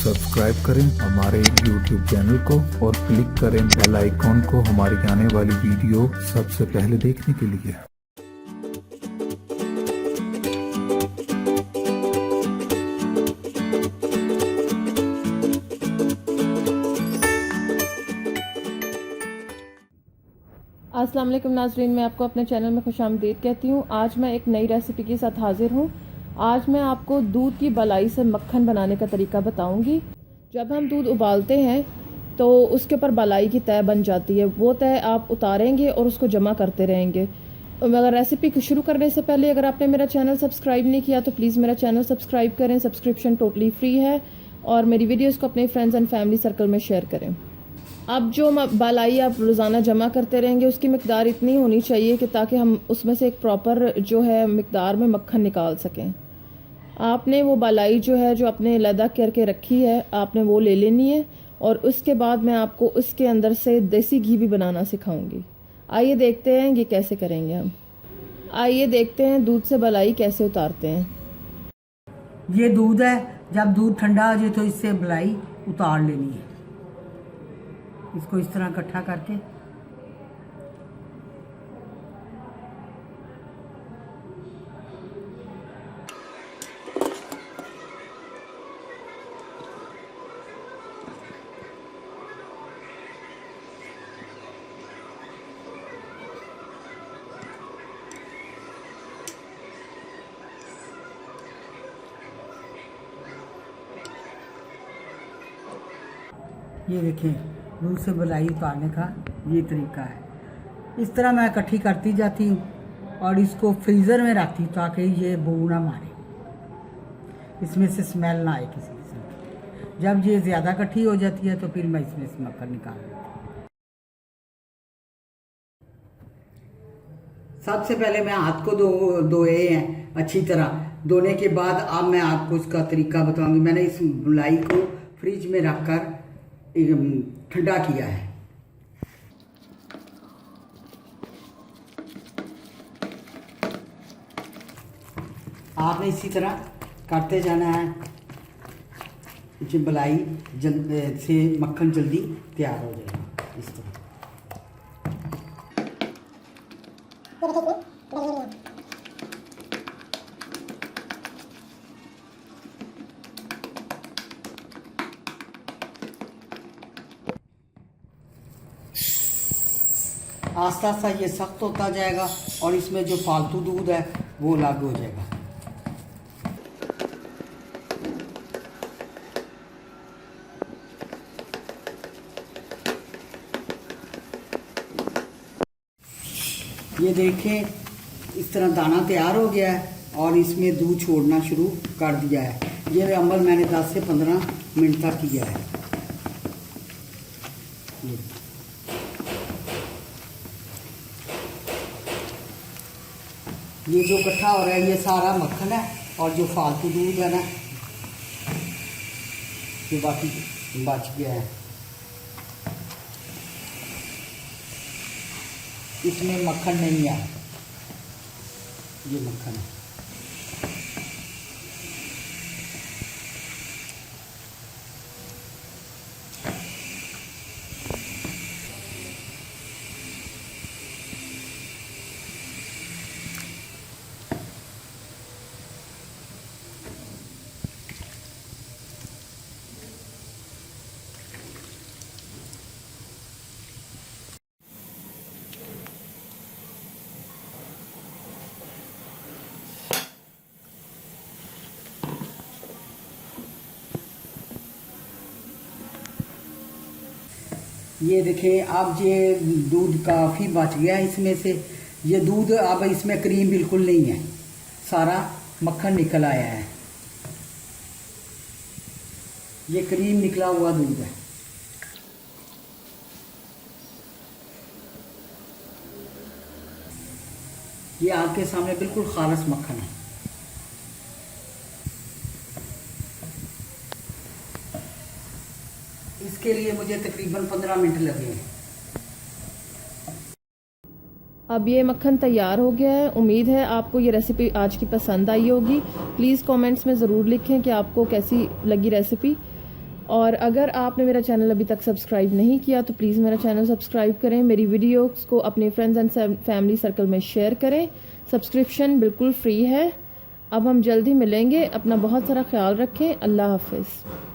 Subscribe करें हमारे YouTube channel को और क्लिक करें बेल आइकॉन को हमारी आने वाली वीडियो सबसे पहले देखने के लिए। अस्सलाम वालेकुम नाज़रीन, मैं आपको अपने चैनल में खुशामदीद कहती हूँ। आज मैं एक नई रेसिपी के साथ हाजिर हूँ। आज मैं आपको दूध की बलाई से मक्खन बनाने का तरीका बताऊँगी। जब हम दूध उबालते हैं तो उसके ऊपर बलाई की तह बन जाती है। वो तह आप उतारेंगे और उसको जमा करते रहेंगे। मगर रेसिपी को शुरू करने से पहले अगर आपने मेरा चैनल सब्सक्राइब नहीं किया तो प्लीज़ मेरा चैनल सब्सक्राइब करें। सब्सक्रिप्शन टोटली फ्री है और मेरी वीडियोज़ को अपने फ्रेंड्स एंड फैमिली सर्कल में शेयर करें। अब जो बलाई आप रोज़ाना जमा करते रहेंगे उसकी मिकदार इतनी होनी चाहिए कि ताकि हम उसमें से एक प्रॉपर जो है मिकदार में मक्खन निकाल सकें। आपने वो बलाई जो है जो आपने अलग करके रखी है आपने वो ले लेनी है और उसके बाद मैं आपको उसके अंदर से देसी घी भी बनाना सिखाऊंगी। आइए देखते हैं ये कैसे करेंगे हम। आइए देखते हैं दूध से बलाई कैसे उतारते हैं। ये दूध है, जब दूध ठंडा हो जाए तो इससे बलाई उतार लेनी है। इसको इस तरह इकट्ठा करके ये देखें, दूध से बलाई उतारने का ये तरीका है। इस तरह मैं इकट्ठी करती जाती हूँ और इसको फ्रीज़र में रखती हूँ ताकि ये बू ना मारे, इसमें से स्मेल ना आए किसी किस्म की। जब ये ज़्यादा इकट्ठी हो जाती है तो फिर मैं इसमें से मक्खन निकाल लेती हूँ। सबसे पहले मैं हाथ को धोए हैं अच्छी तरह। धोने के बाद अब मैं आपको इसका तरीका बताऊंगी। मैंने इस बलाई को फ्रिज में रखकर ठंडा किया है। आपने इसी तरह करते जाना है, जो बलाई से मक्खन जल्दी तैयार हो जाएगा। इस तरह आस्ता आस्ता ये सख्त होता जाएगा और इसमें जो फालतू दूध है वो अलग हो जाएगा। ये देखें, इस तरह दाना तैयार हो गया है और इसमें दूध छोड़ना शुरू कर दिया है। ये अमल मैंने 10 से 15 मिनट तक किया है। ये जो इकट्ठा हो रहा है ये सारा मक्खन है और जो फालतू दूध है ना ये बाकी बच गया है, इसमें मक्खन नहीं है। ये मक्खन है। ये देखें, अब ये दूध काफ़ी बच गया है इसमें से। ये दूध अब इसमें क्रीम बिल्कुल नहीं है, सारा मक्खन निकल आया है। ये क्रीम निकला हुआ दूध है। ये आपके सामने बिल्कुल खालस मक्खन है। इसके लिए मुझे तकरीबन 15 मिनट लगे हैं। अब ये मक्खन तैयार हो गया है। उम्मीद है आपको ये रेसिपी आज की पसंद आई होगी। प्लीज़ कमेंट्स में ज़रूर लिखें कि आपको कैसी लगी रेसिपी। और अगर आपने मेरा चैनल अभी तक सब्सक्राइब नहीं किया तो प्लीज़ मेरा चैनल सब्सक्राइब करें, मेरी वीडियोस को अपने फ्रेंड्स एंड फैमिली सर्कल में शेयर करें। सब्सक्रिप्शन बिल्कुल फ्री है। अब हम जल्दी मिलेंगे, अपना बहुत सारा ख्याल रखें। अल्लाह हाफिज़।